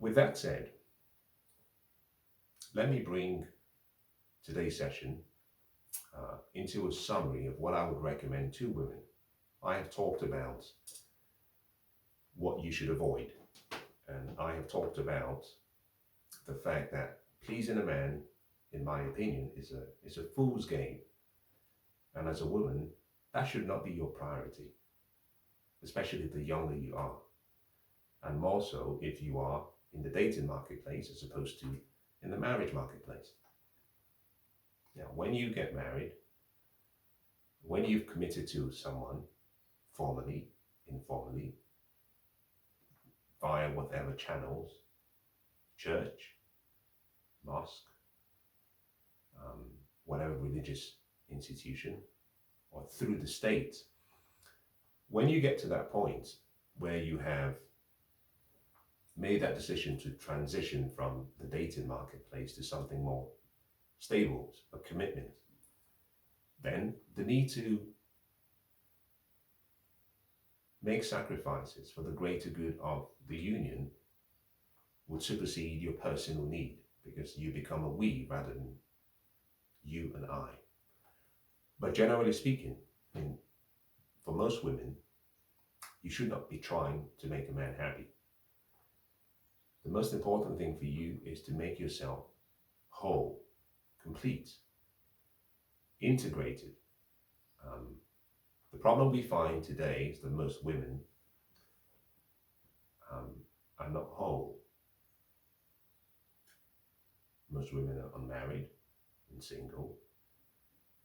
With that said, let me bring today's session into a summary of what I would recommend to women. I have talked about what you should avoid, and I have talked about the fact that pleasing a man, in my opinion, is a fool's game. And as a woman, that should not be your priority, especially the younger you are. And more so if you are in the dating marketplace as opposed to in the marriage marketplace. Now, when you get married, when you've committed to someone formally, informally, via whatever channels, church, mosque, whatever religious institution, or through the state, when you get to that point where you have made that decision to transition from the dating marketplace to something more stable, a commitment, then the need to make sacrifices for the greater good of the union would supersede your personal need, because you become a we rather than you and I. But generally speaking, for most women, you should not be trying to make a man happy. The most important thing for you is to make yourself whole, complete, integrated. The problem we find today is that most women are not whole. Most women are unmarried and single,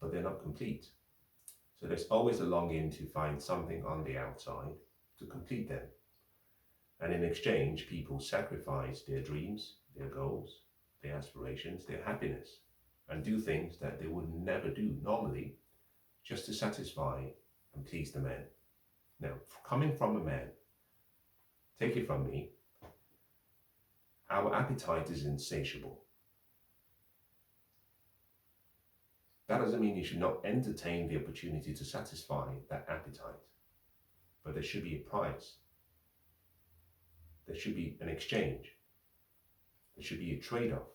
but they're not complete. So there's always a longing to find something on the outside to complete them. And in exchange, people sacrifice their dreams, their goals, their aspirations, their happiness, and do things that they would never do normally just to satisfy and please the man. Now, coming from a man, take it from me, our appetite is insatiable. That doesn't mean you should not entertain the opportunity to satisfy that appetite, but there should be a price. There should be an exchange. There should be a trade-off.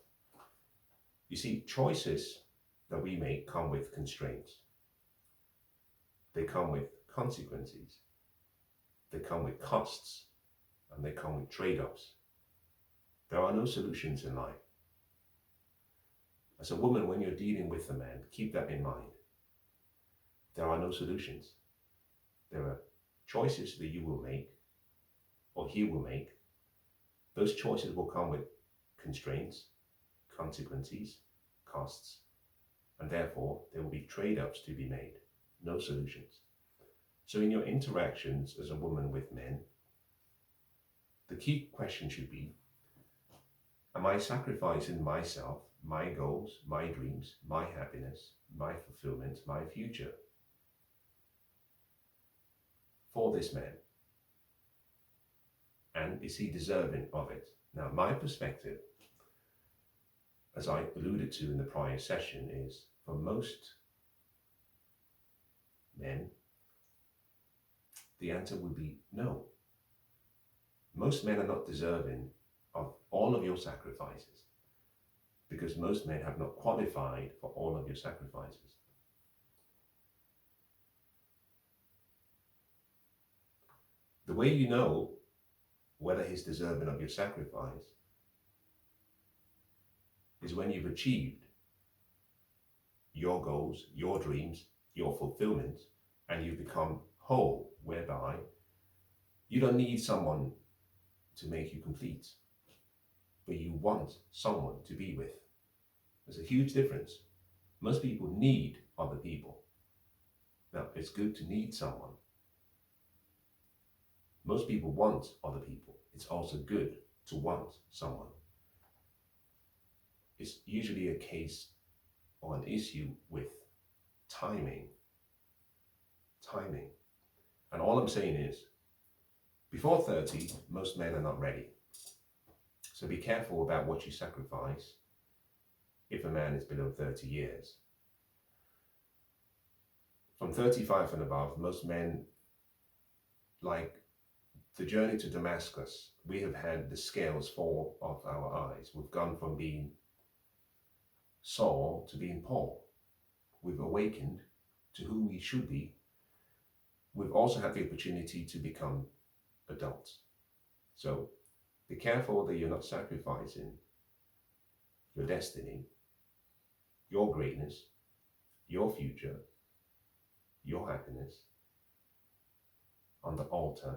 You see, choices that we make come with constraints. They come with consequences. They come with costs, and they come with trade-offs. There are no solutions in life. As a woman, when you're dealing with a man, keep that in mind. There are no solutions. There are choices that you will make, or he will make. Those choices will come with constraints, consequences, costs, and therefore there will be trade-offs to be made, no solutions. So in your interactions as a woman with men, the key question should be, am I sacrificing myself, my goals, my dreams, my happiness, my fulfillment, my future for this man? And is he deserving of it? Now, my perspective, as I alluded to in the prior session, is for most men, the answer would be no. Most men are not deserving of all of your sacrifices, because most men have not qualified for all of your sacrifices. The way you know whether he's deserving of your sacrifice is when you've achieved your goals, your dreams, your fulfillment, and you've become whole, whereby you don't need someone to make you complete, but you want someone to be with. There's a huge difference. Most people need other people. Now, it's good to need someone. Most people want other people. It's also good to want someone. It's usually a case or an issue with timing. Timing. And all I'm saying is, before 30, most men are not ready. So be careful about what you sacrifice if a man is below 30 years. From 35 and above, most men like the journey to Damascus, we have had the scales fall off our eyes. We've gone from being Saul to being Paul. We've awakened to who we should be. We've also had the opportunity to become adults. So be careful that you're not sacrificing your destiny, your greatness, your future, your happiness on the altar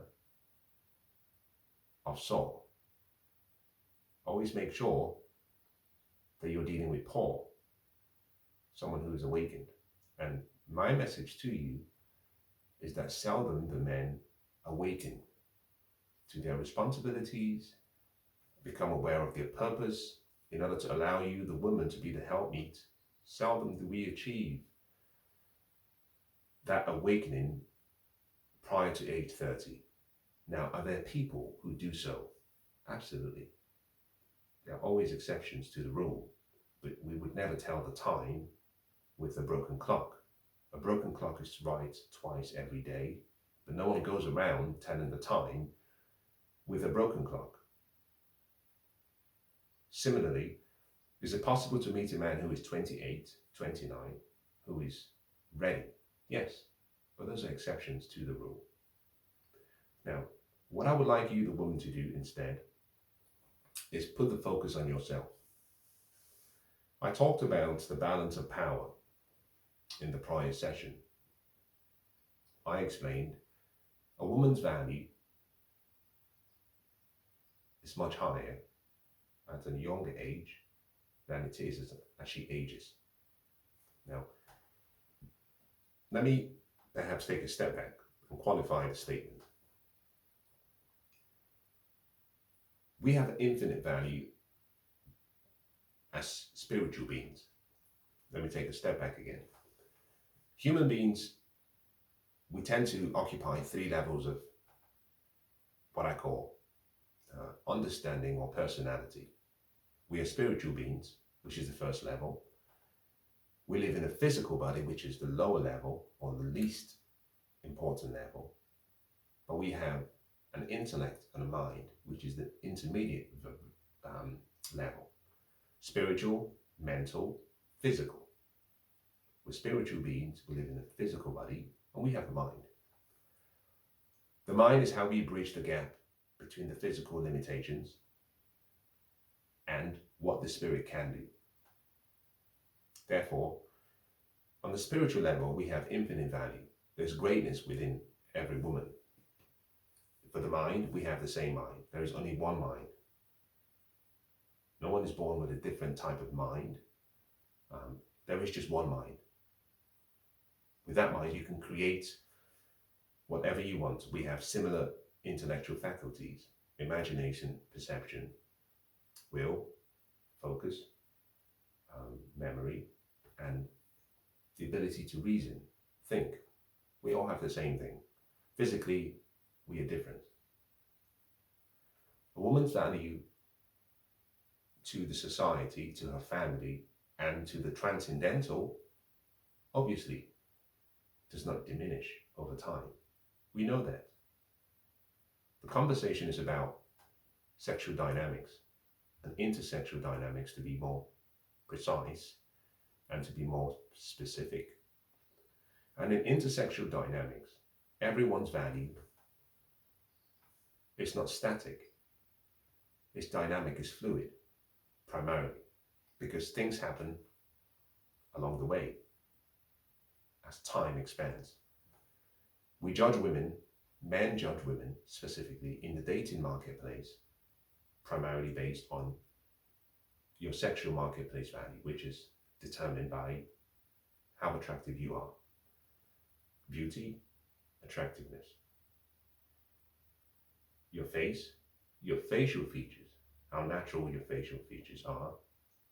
of Saul. Always make sure that you're dealing with Paul, someone who is awakened. And my message to you is that seldom the men awaken to their responsibilities, become aware of their purpose in order to allow you, the woman, to be the helpmeet. Seldom do we achieve that awakening prior to age 30. Now, are there people who do so? Absolutely. There are always exceptions to the rule, but we would never tell the time with a broken clock. A broken clock is right twice every day, but no one goes around telling the time with a broken clock. Similarly, is it possible to meet a man who is 28, 29, who is ready? Yes, but those are exceptions to the rule. Now, what I would like you, the woman, to do instead is put the focus on yourself. I talked about the balance of power in the prior session. I explained a woman's value is much higher at a younger age than it is as she ages. Now, let me perhaps take a step back and qualify the statement. We have infinite value as spiritual beings. Let me take a step back again. Human beings, we tend to occupy 3 levels of what I call understanding or personality. We are spiritual beings, which is the first level. We live in a physical body, which is the lower level or the least important level. But we have an intellect and a mind, which is the intermediate level. Spiritual, mental, physical. We're spiritual beings, we live in a physical body, and we have a mind. The mind is how we bridge the gap between the physical limitations and what the spirit can do. Therefore, on the spiritual level, we have infinite value. There's greatness within every woman. For the mind, we have the same mind. There is only one mind. No one is born with a different type of mind. There is just one mind. With that mind, you can create whatever you want. We have similar intellectual faculties: imagination, perception, will, focus, memory, and the ability to reason, think. We all have the same thing. Physically, we are different. A woman's value to the society, to her family, and to the transcendental, obviously, does not diminish over time. We know that. The conversation is about sexual dynamics and intersexual dynamics, to be more precise and to be more specific. And in intersexual dynamics, everyone's value is not static. It's dynamic, it's fluid, primarily, because things happen along the way as time expands. We judge women, men judge women specifically in the dating marketplace, primarily based on your sexual marketplace value, which is determined by how attractive you are. Beauty, attractiveness. Your face, your facial features, how natural your facial features are,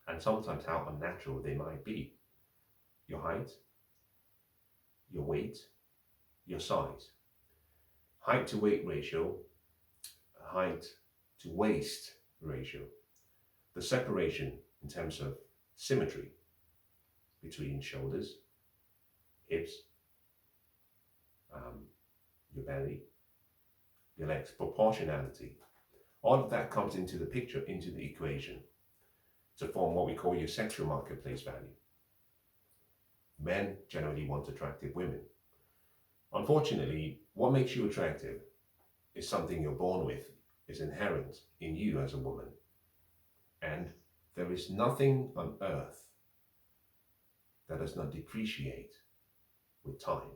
and sometimes how unnatural they might be. Your height, your weight, your size. Height to weight ratio, height to waist ratio. The separation in terms of symmetry between shoulders, hips, your belly, your legs, proportionality. All of that comes into the picture, into the equation, to form what we call your sexual marketplace value. Men generally want attractive women. Unfortunately, what makes you attractive is something you're born with, is inherent in you as a woman. And there is nothing on earth that does not depreciate with time.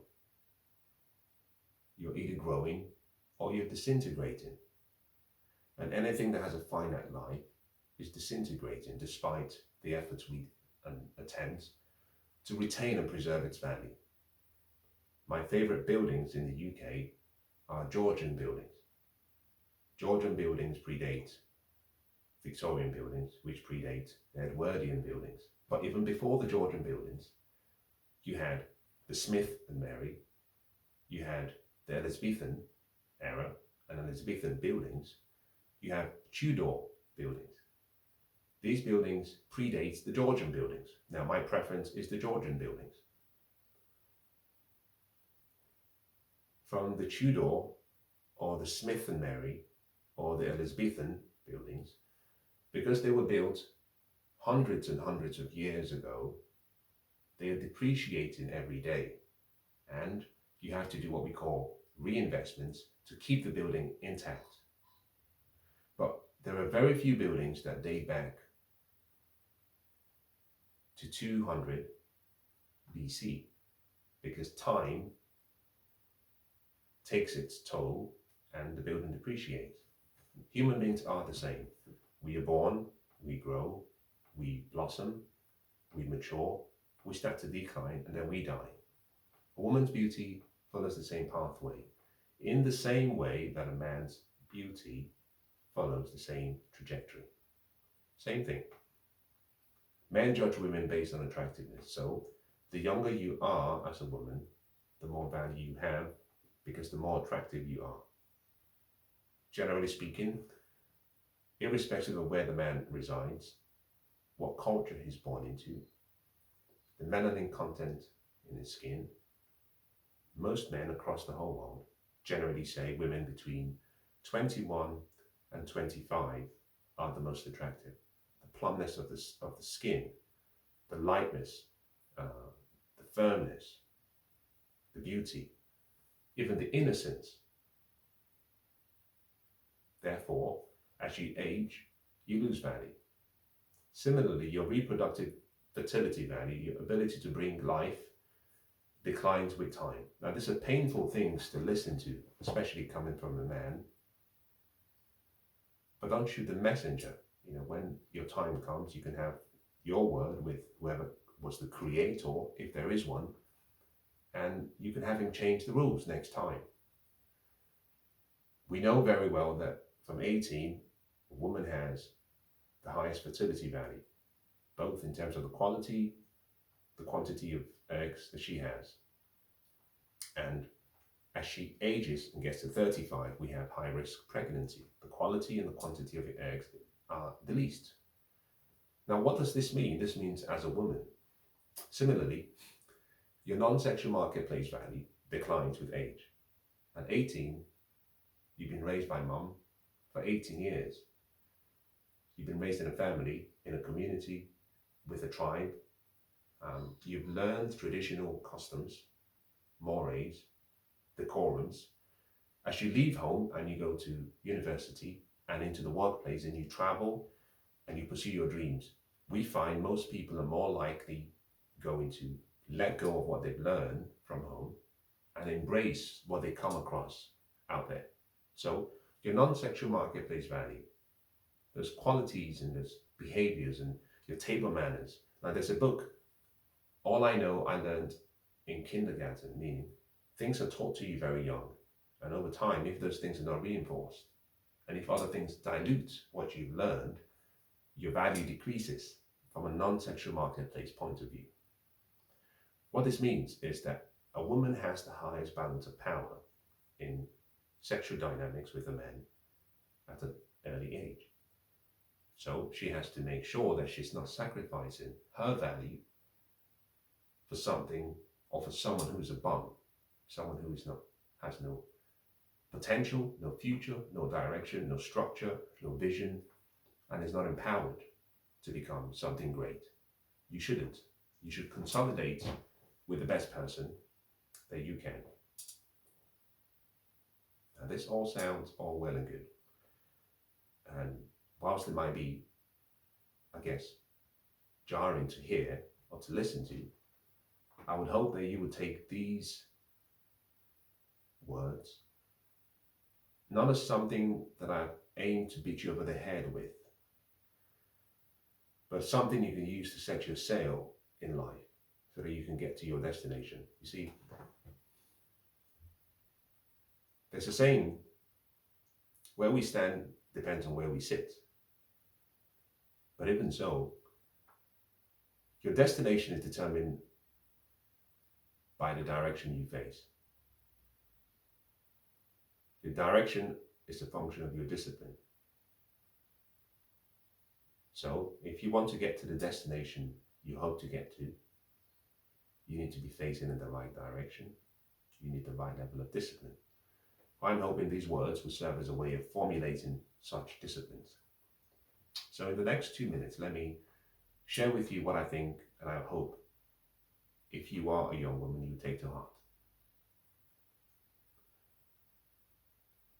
You're either growing or you're disintegrating. And anything that has a finite life is disintegrating despite the efforts we attempt to retain and preserve its value. My favourite buildings in the UK are Georgian buildings. Georgian buildings predate Victorian buildings, which predate the Edwardian buildings. But even before the Georgian buildings, you had the Smith and Mary, you had the Elizabethan era and Elizabethan buildings, you have Tudor buildings. These buildings predate the Georgian buildings. Now, my preference is the Georgian buildings. From the Tudor or the Smith and Mary or the Elizabethan buildings, because they were built hundreds and hundreds of years ago, they are depreciating every day. And you have to do what we call reinvestments to keep the building intact. But there are very few buildings that date back to 200 BC, because time takes its toll and the building depreciates. Human beings are the same. We are born, we grow, we blossom, we mature, we start to decline, and then we die. A woman's beauty follows the same pathway, in the same way that a man's beauty follows the same trajectory. Same thing. Men judge women based on attractiveness. So the younger you are as a woman, the more value you have, because the more attractive you are. Generally speaking, irrespective of where the man resides, what culture he's born into, the melanin content in his skin, most men across the whole world generally say women between 21 and 25 are the most attractive. The plumpness of the skin, the lightness, the firmness, the beauty, even the innocence. Therefore, as you age, you lose value. Similarly, your reproductive fertility value, your ability to bring life, declines with time. Now, these are painful things to listen to, especially coming from a man. But don't shoot the messenger. When your time comes, you can have your word with whoever was the creator, if there is one, and you can have him change the rules next time. We know very well that from 18, a woman has the highest fertility value, both in terms of the quality, the quantity of eggs that she has. And as she ages and gets to 35, we have high risk pregnancy. The quality and the quantity of your eggs are the least. Now, what does this mean? This means as a woman, similarly, your non-sexual marketplace value declines with age. At 18, you've been raised by mum for 18 years. You've been raised in a family, in a community, with a tribe. You've learned traditional customs, mores, decorums. As you leave home and you go to university and into the workplace and you travel and you pursue your dreams, we find most people are more likely going to let go of what they've learned from home and embrace what they come across out there. So your non-sexual marketplace value, those qualities and those behaviors and your table manners. Now, there's a book, All I Know I Learned in Kindergarten, meaning things are taught to you very young. And over time, if those things are not reinforced, and if other things dilute what you've learned, your value decreases from a non-sexual marketplace point of view. What this means is that a woman has the highest balance of power in sexual dynamics with a man at an early age. So she has to make sure that she's not sacrificing her value for something or for someone who's a bum, someone who has no potential, no future, no direction, no structure, no vision, and is not empowered to become something great. You shouldn't. You should consolidate with the best person that you can. Now, this all sounds all well and good. And whilst it might be, I guess, jarring to hear or to listen to, I would hope that you would take these words not as something that I aim to beat you over the head with, but something you can use to set your sail in life so that you can get to your destination. You see, there's a saying, where we stand depends on where we sit. But even so, your destination is determined by the direction you face. The direction is a function of your discipline. So, if you want to get to the destination you hope to get to, you need to be facing in the right direction. You need the right level of discipline. I'm hoping these words will serve as a way of formulating such disciplines. So in the next 2 minutes, let me share with you what I think and I hope, if you are a young woman, you take to heart.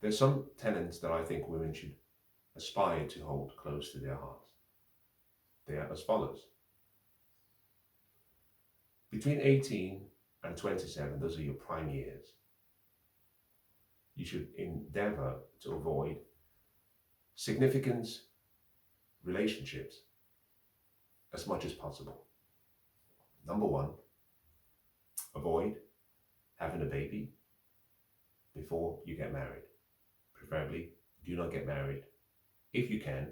There's some tenets that I think women should aspire to hold close to their hearts. They are as follows. Between 18 and 27, those are your prime years. You should endeavor to avoid significant relationships as much as possible. Number one, avoid having a baby before you get married. Preferably, do not get married, if you can,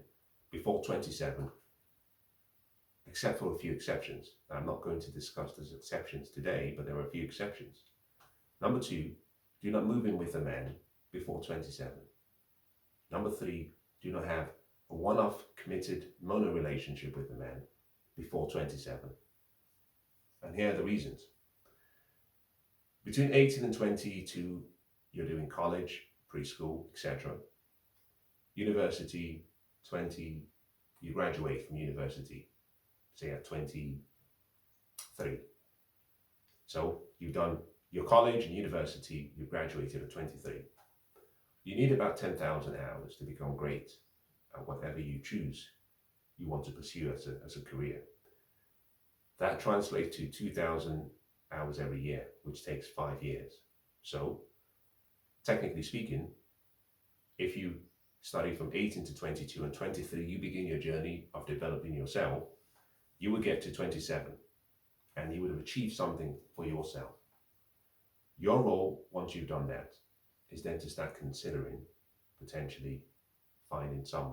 before 27, except for a few exceptions. Now, I'm not going to discuss those exceptions today, but there are a few exceptions. Number two, do not move in with a man before 27. Number three, do not have a one-off committed mono relationship with a man before 27. And here are the reasons. Between 18 and 22, you're doing college, preschool, etc. University, 20, you graduate from university, say at 23. So you've done your college and university, you graduated at 23. You need about 10,000 hours to become great at whatever you choose you want to pursue as a career. That translates to 2,000 hours every year, which takes 5 years. So, technically speaking, if you study from 18 to 22 and 23, you begin your journey of developing yourself, you will get to 27 and you would have achieved something for yourself. Your role, once you've done that, is then to start considering potentially finding someone